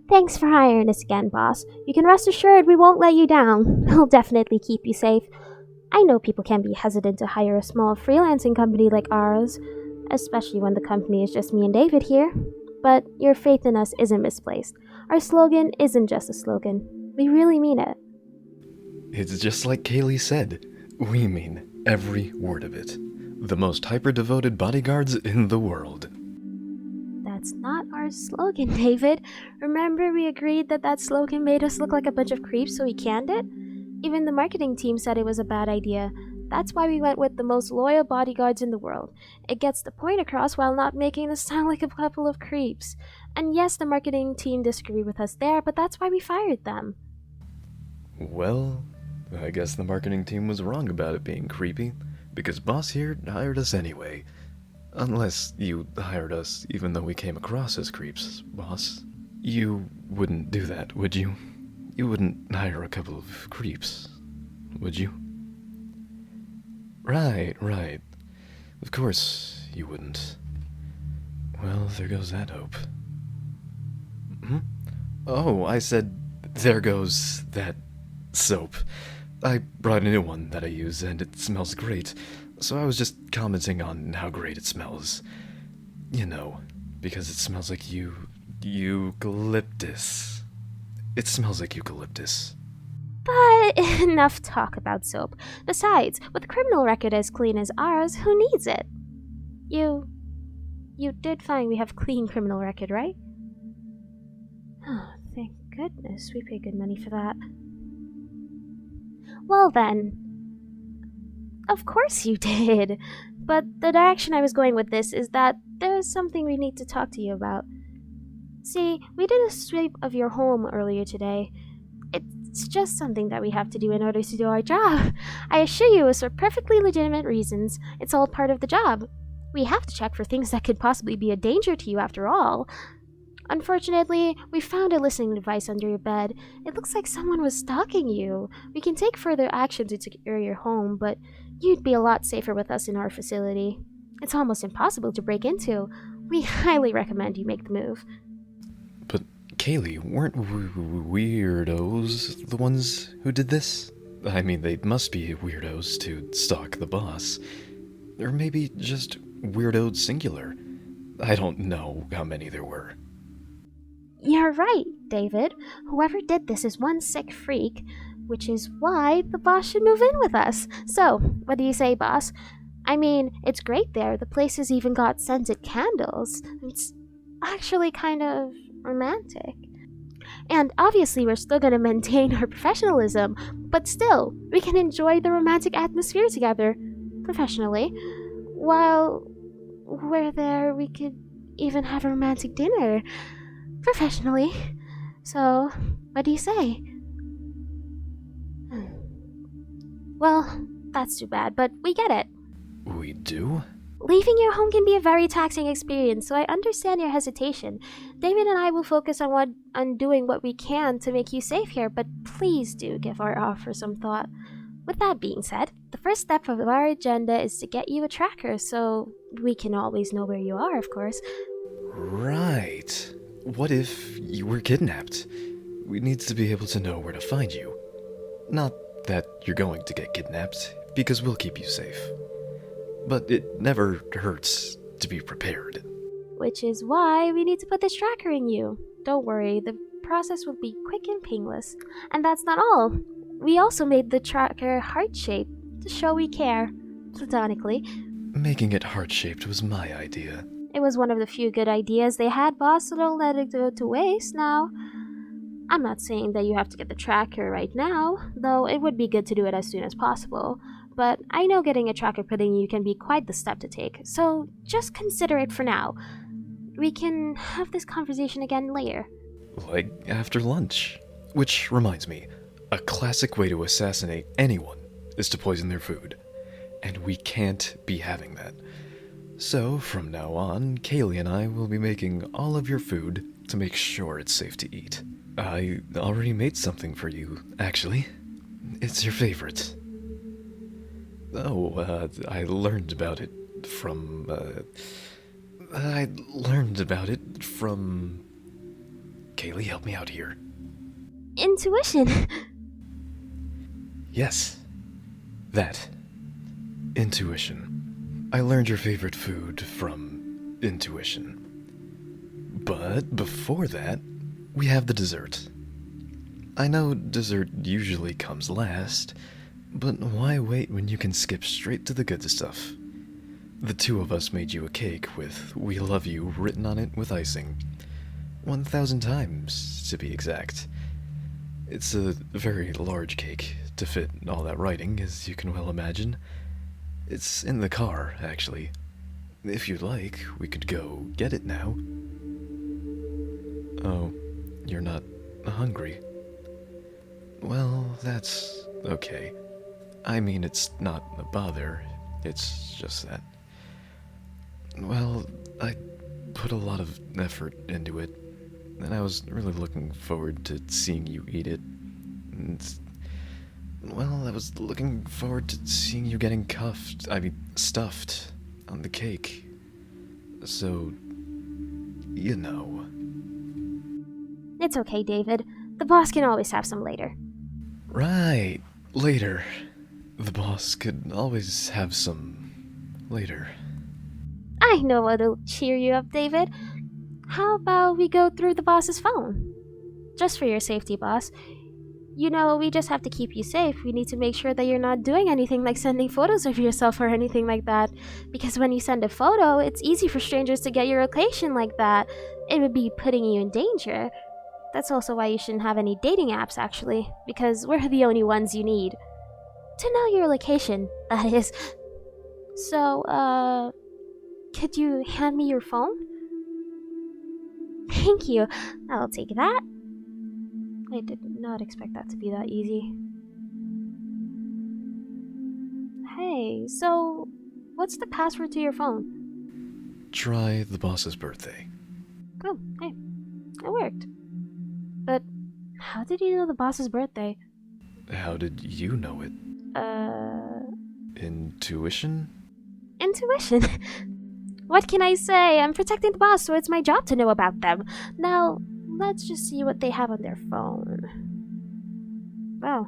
Thanks for hiring us again, boss. You can rest assured we won't let you down. We'll definitely keep you safe. I know people can be hesitant to hire a small freelancing company like ours, especially when the company is just me and David here. But your faith in us isn't misplaced. Our slogan isn't just a slogan. We really mean it. It's just like Kaylee said. We mean every word of it. The most hyper-devoted bodyguards in the world. That's not our slogan, David. Remember we agreed that slogan made us look like a bunch of creeps, so we canned it? Even the marketing team said it was a bad idea. That's why we went with the most loyal bodyguards in the world. It gets the point across while not making us sound like a couple of creeps. And yes, the marketing team disagreed with us there, but that's why we fired them. Well, I guess the marketing team was wrong about it being creepy, because boss here hired us anyway. Unless you hired us even though we came across as creeps, boss. You wouldn't do that, would you? You wouldn't hire a couple of creeps, would you? Right. Of course you wouldn't. Well, there goes that hope. Oh, I said, there goes that soap. I brought a new one that I use, and it smells great, so I was just commenting on how great it smells. You know, because it smells like eucalyptus. It smells like eucalyptus. But enough talk about soap. Besides, with a criminal record as clean as ours, who needs it? You did find we have a clean criminal record, right? Oh, thank goodness, we pay good money for that. Well then, of course you did. But the direction I was going with this is that there's something we need to talk to you about. See, we did a sweep of your home earlier today. It's just something that we have to do in order to do our job. I assure you, it's for perfectly legitimate reasons. It's all part of the job. We have to check for things that could possibly be a danger to you after all. Unfortunately, we found a listening device under your bed. It looks like someone was stalking you. We can take further action to secure your home, but you'd be a lot safer with us in our facility. It's almost impossible to break into. We highly recommend you make the move. But, Kaylee, weren't weirdos the ones who did this? I mean, they must be weirdos to stalk the boss. Or maybe just weirdos singular. I don't know how many there were. You're right, David. Whoever did this is one sick freak, which is why the boss should move in with us. So, what do you say, boss? I mean, it's great there. The place has even got scented candles. It's actually kind of romantic. And obviously we're still going to maintain our professionalism, but still, we can enjoy the romantic atmosphere together, professionally. While we're there, we could even have a romantic dinner, professionally. So, what do you say? Well, that's too bad, but we get it. We do? Leaving your home can be a very taxing experience, so I understand your hesitation. David and I will focus on doing what we can to make you safe here, but please do give our offer some thought. With that being said, the first step of our agenda is to get you a tracker, so we can always know where you are, of course. Right. What if you were kidnapped? We need to be able to know where to find you. Not that you're going to get kidnapped, because we'll keep you safe. But it never hurts to be prepared. Which is why we need to put this tracker in you. Don't worry, the process will be quick and painless. And that's not all. We also made the tracker heart-shaped to show we care, platonically. Making it heart-shaped was my idea. It was one of the few good ideas they had, boss, so don't let it go to waste now. I'm not saying that you have to get the tracker right now, though it would be good to do it as soon as possible. But I know getting a tracker put in you can be quite the step to take, so just consider it for now. We can have this conversation again later. Like after lunch. Which reminds me, a classic way to assassinate anyone is to poison their food. And we can't be having that. So, from now on, Kaylee and I will be making all of your food to make sure it's safe to eat. I already made something for you, actually. It's your favorite. Oh, I learned about it from Kaylee, help me out here. Intuition. Yes. That. Intuition. I learned your favorite food from intuition. But before that, we have the dessert. I know dessert usually comes last, but why wait when you can skip straight to the good stuff? The two of us made you a cake with "We love you" written on it with icing. 1,000 times, to be exact. It's a very large cake to fit all that writing, as you can well imagine. It's in the car, actually. If you'd like, we could go get it now. Oh, you're not hungry? Well, that's okay. I mean, it's not a bother, it's just that... Well, I put a lot of effort into it, and I was really looking forward to seeing you eat it. Well, I was looking forward to seeing you getting stuffed on the cake. So, you know. It's okay, David. The boss can always have some later. Right, later. The boss could always have some later. I know what'll cheer you up, David. How about we go through the boss's phone? Just for your safety, boss. You know, we just have to keep you safe. We need to make sure that you're not doing anything like sending photos of yourself or anything like that. Because when you send a photo, it's easy for strangers to get your location like that. It would be putting you in danger. That's also why you shouldn't have any dating apps, actually. Because we're the only ones you need. To know your location, that is. So, could you hand me your phone? Thank you. I'll take that. I did not expect that to be that easy. Hey, so what's the password to your phone? Try the boss's birthday. Oh, hey, it worked. But how did you know the boss's birthday? How did you know it? Intuition? Intuition. What can I say? I'm protecting the boss, so it's my job to know about them. Now, let's just see what they have on their phone. Wow,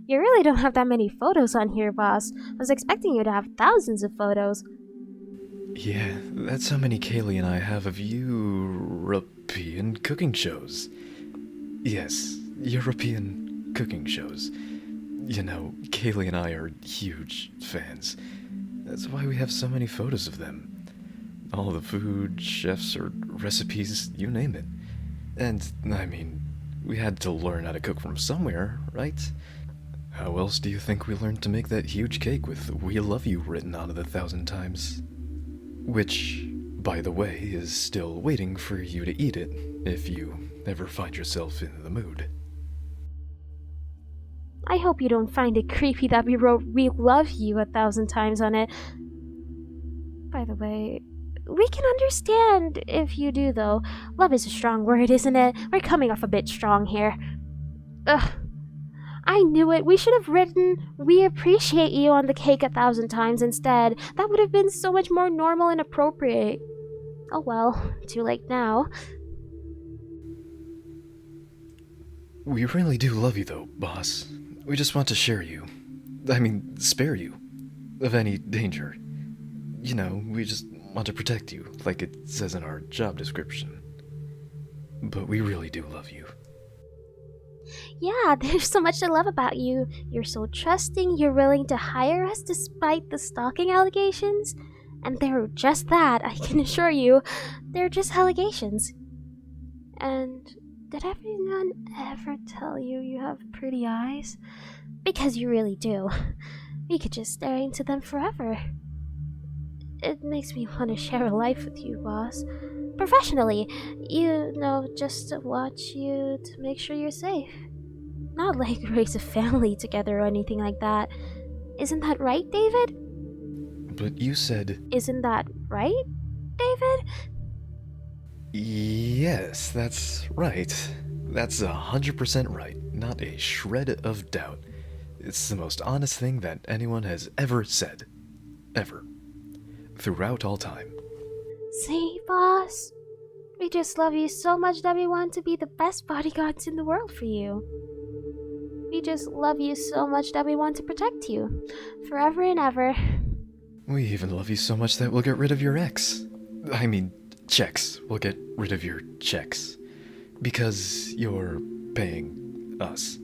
you really don't have that many photos on here, boss. I was expecting you to have thousands of photos. Yeah, that's how many Kaylee and I have of European cooking shows. Yes, European cooking shows. You know, Kaylee and I are huge fans. That's why we have so many photos of them. All the food, chefs, or recipes, you name it. And, I mean, we had to learn how to cook from somewhere, right? How else do you think we learned to make that huge cake with "We love you" written on it 1,000 times? Which, by the way, is still waiting for you to eat it, if you ever find yourself in the mood. I hope you don't find it creepy that we wrote "We love you" 1,000 times on it. By the way, we can understand if you do, though. Love is a strong word, isn't it? We're coming off a bit strong here. Ugh. I knew it. We should have written "We appreciate you" on the cake 1,000 times instead. That would have been so much more normal and appropriate. Oh well, too late now. We really do love you, though, boss. We just want to spare you of any danger. You know, we just want to protect you, like it says in our job description. But we really do love you. Yeah, there's so much to love about you. You're so trusting, you're willing to hire us despite the stalking allegations. And they're just that, I can assure you. They're just allegations. And did everyone ever tell you you have pretty eyes? Because you really do. We could just stare into them forever. It makes me want to share a life with you, boss. Professionally, you know, just to watch you to make sure you're safe. Not like raise a family together or anything like that. Isn't that right, David? But you said... Isn't that right, David? Yes, that's right. That's 100% right. Not a shred of doubt. It's the most honest thing that anyone has ever said. Ever. Throughout all time. See, boss? We We just love you so much that we want to be the best bodyguards in the world for you. We just love you so much that we want to protect you. Forever and ever. We even love you so much that we'll get rid of your ex. I mean, checks. We'll get rid of your checks. Because you're paying us.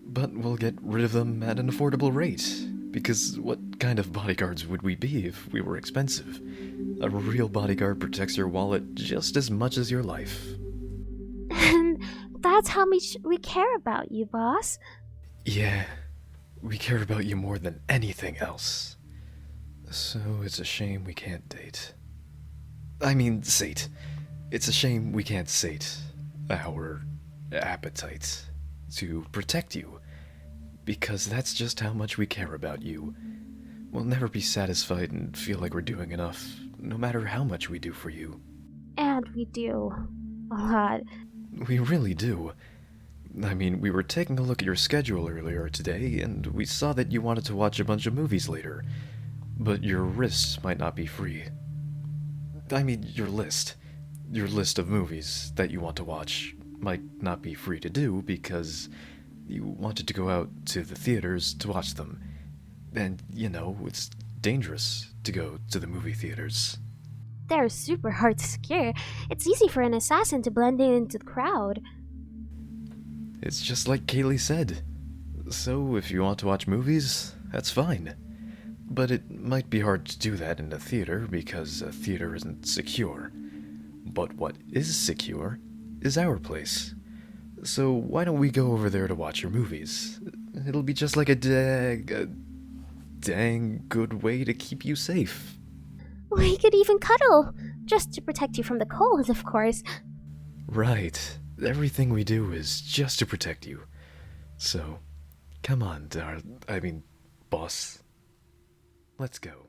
But we'll get rid of them at an affordable rate. Because what kind of bodyguards would we be if we were expensive? A real bodyguard protects your wallet just as much as your life. And that's how much we care about you, boss. Yeah, we care about you more than anything else. So it's a shame we can't date. I mean, sate. It's a shame we can't sate our appetite to protect you. Because that's just how much we care about you. We'll never be satisfied and feel like we're doing enough, no matter how much we do for you. And we do. A lot. We really do. I mean, we were taking a look at your schedule earlier today, and we saw that you wanted to watch a bunch of movies later. But your wrists might not be free. I mean, your list. Your list of movies that you want to watch might not be free to do because you wanted to go out to the theaters to watch them. And, you know, it's dangerous to go to the movie theaters. They're super hard to scare. It's easy for an assassin to blend in into the crowd. It's just like Kaylee said. So if you want to watch movies, that's fine. But it might be hard to do that in a theater because a theater isn't secure. But what is secure is our place. So why don't we go over there to watch your movies? It'll be just like a dang good way to keep you safe. We could even cuddle. Just to protect you from the cold, of course. Right. Everything we do is just to protect you. So, come on, boss. Let's go.